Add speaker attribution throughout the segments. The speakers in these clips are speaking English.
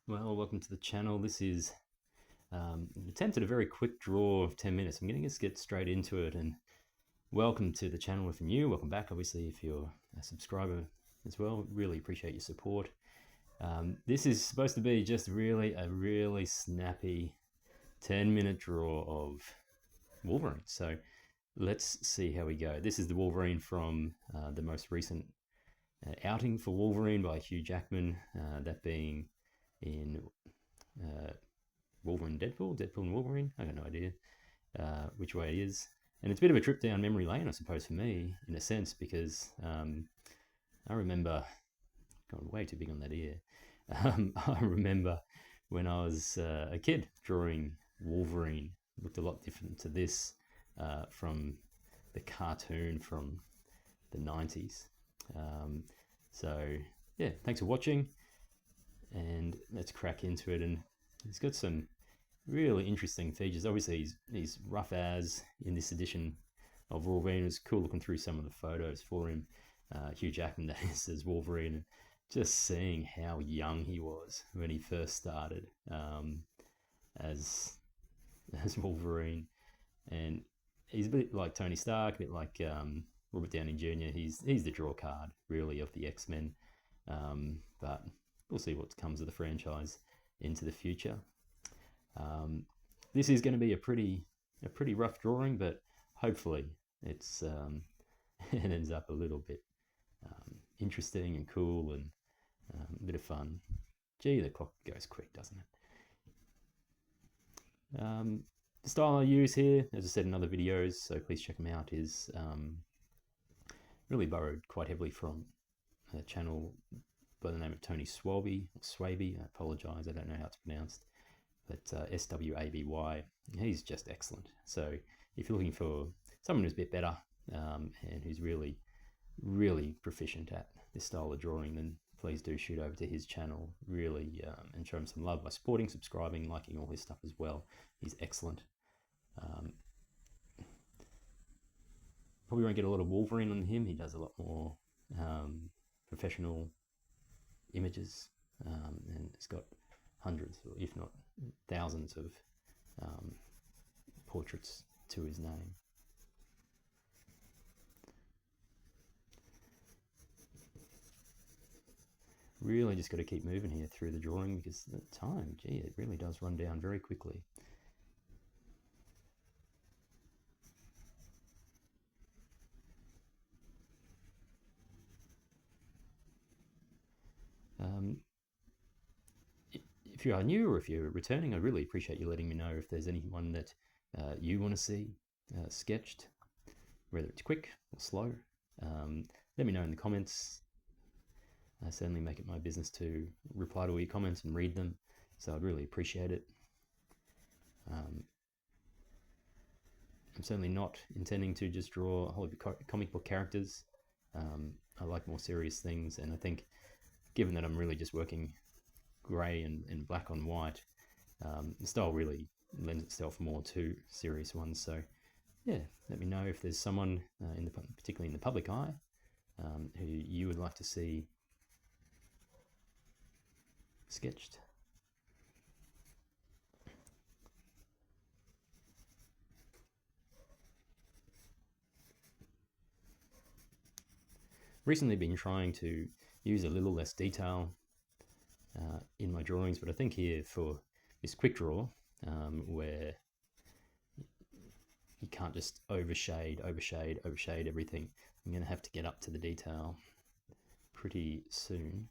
Speaker 1: Well, welcome to the channel. This is an attempt at a very quick draw of 10 minutes. I'm going to just get straight into it, and welcome to the channel if you're new. Welcome back, obviously, if you're a subscriber as well. Really appreciate your support. This is supposed to be just a really snappy 10-minute draw of Wolverine. So let's see how we go. This is the Wolverine from the most recent outing for Wolverine by Hugh Jackman, that being in Wolverine Deadpool and Wolverine. I got no idea which way it is. And it's a bit of a trip down memory lane, I suppose, for me, in a sense, because I remember, gone way too big on that ear. I remember when I was a kid drawing Wolverine. It looked a lot different to this from the cartoon from the 90s. So, yeah, thanks for watching, and let's crack into it. And it's got some really interesting features. Obviously, he's rough as in this edition of Wolverine. It's cool looking through some of the photos for him. Hugh Jackman, that is, as Wolverine, and just seeing how young he was when he first started as Wolverine. And he's a bit like Tony Stark, a bit like Robert Downey Jr. He's the draw card, really, of the X-Men. But we'll see what comes of the franchise into the future. This is going to be a pretty rough drawing, but hopefully it's it ends up a little bit interesting and cool and a bit of fun. Gee, the clock goes quick, doesn't it? The style I use here, as I said in other videos, so please check them out, is really borrowed quite heavily from a channel by the name of Tony Swaby. I apologise, I don't know how it's pronounced, but Swaby. He's just excellent. So if you're looking for someone who's a bit better and who's really proficient at this style of drawing, then please do shoot over to his channel, really, and show him some love by supporting, subscribing, liking all his stuff as well. He's excellent. Probably won't get a lot of Wolverine on him. He does a lot more professional images, and it's got hundreds, if not thousands, of portraits to his name. Really just got to keep moving here through the drawing, because the time, gee, it really does run down very quickly. If you are new or if you're returning, I really appreciate you letting me know if there's anyone that you want to see sketched, whether it's quick or slow. Let me know in the comments. I certainly make it my business to reply to all your comments and read them, so I'd really appreciate it. I'm certainly not intending to just draw a whole heap of comic book characters. I like more serious things, and I think, given that I'm really just working grey and black on white, the style really lends itself more to serious ones. So yeah, let me know if there's someone, particularly in the public eye, who you would like to see sketched. Recently been trying to use a little less detail in my drawings, but I think here for this quick draw, where you can't just overshade everything, I'm going to have to get up to the detail pretty soon.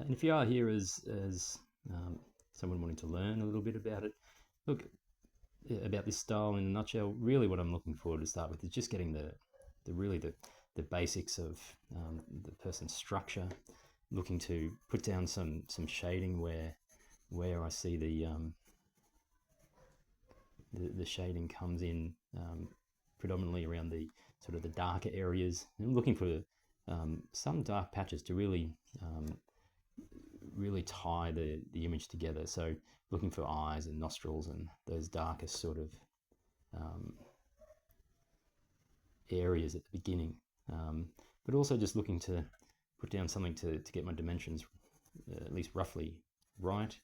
Speaker 1: And if you are here as someone wanting to learn a little bit about it, look, about this style in a nutshell, really what I'm looking for to start with is just getting the basics of the person's structure, looking to put down some shading where I see the shading comes in predominantly around the sort of the darker areas. And I'm looking for some dark patches to really tie the image together. So looking for eyes and nostrils and those darkest sort of areas at the beginning, but also just looking to put down something to get my dimensions at least roughly right.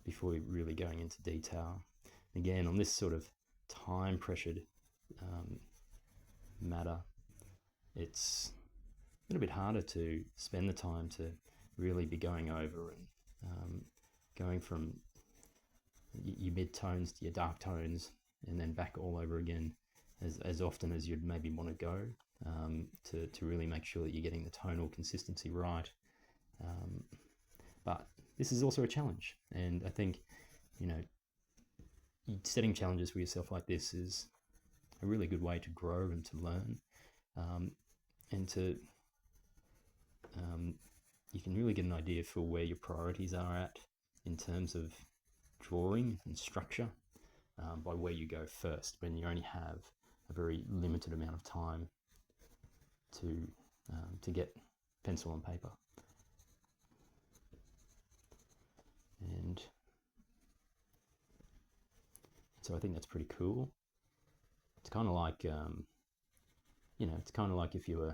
Speaker 1: Before really going into detail. Again, on this sort of time pressured matter, it's a little bit harder to spend the time to really be going over and going from your mid tones to your dark tones and then back all over again as often as you'd maybe want to go, to really make sure that you're getting the tonal consistency right. But this is also a challenge, and I think, setting challenges for yourself like this is a really good way to grow and to learn, and to you can really get an idea for where your priorities are at in terms of drawing and structure, by where you go first when you only have a very limited amount of time to get pencil and paper. And so I think that's pretty cool. It's kind of like, it's kind of like if you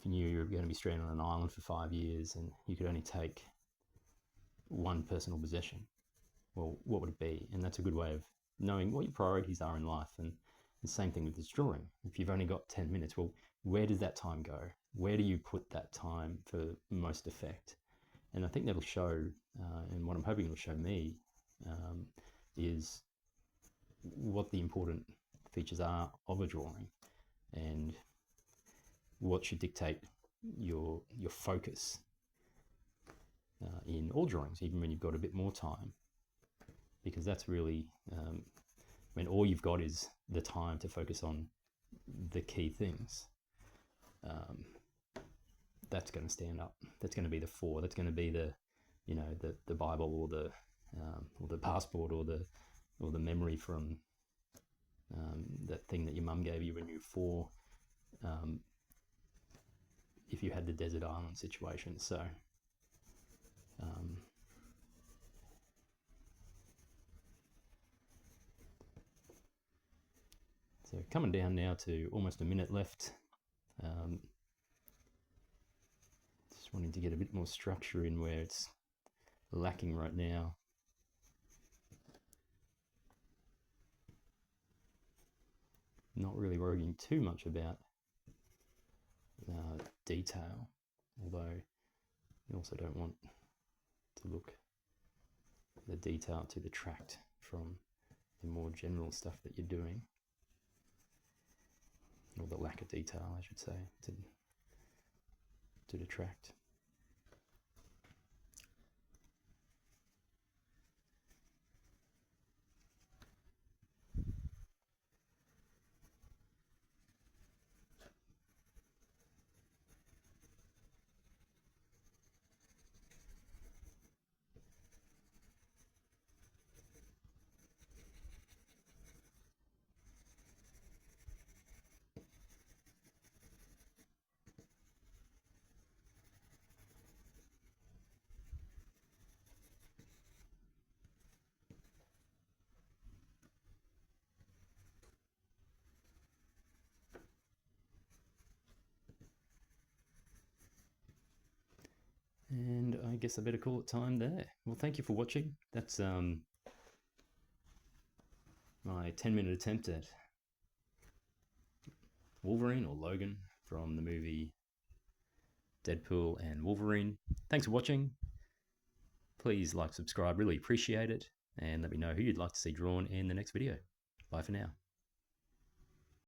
Speaker 1: knew you were going to be stranded on an island for 5 years and you could only take one personal possession. Well, what would it be? And that's a good way of knowing what your priorities are in life. And the same thing with this drawing. If you've only got 10 minutes, well, where does that time go? Where do you put that time for most effect? And I think that'll show, and what I'm hoping it'll show me, is what the important features are of a drawing and what should dictate your focus in all drawings, even when you've got a bit more time, because that's really when all you've got is the time to focus on the key things. That's going to stand up. That's going to be the four. That's going to be the Bible or the passport or the memory from that thing that your mum gave you when you were 4. If you had the desert island situation, so coming down now to almost a minute left. Just wanting to get a bit more structure in where it's lacking right now. Not really worrying too much about detail, although you also don't want to look the detail to detract from the more general stuff that you're doing, or the lack of detail, I should say, to detract. And I guess I better call it time there. Well, thank you for watching. That's my 10-minute attempt at Wolverine, or Logan, from the movie Deadpool and Wolverine. Thanks for watching. Please like, subscribe, really appreciate it. and let me know who you'd like to see drawn in the next video. Bye for now.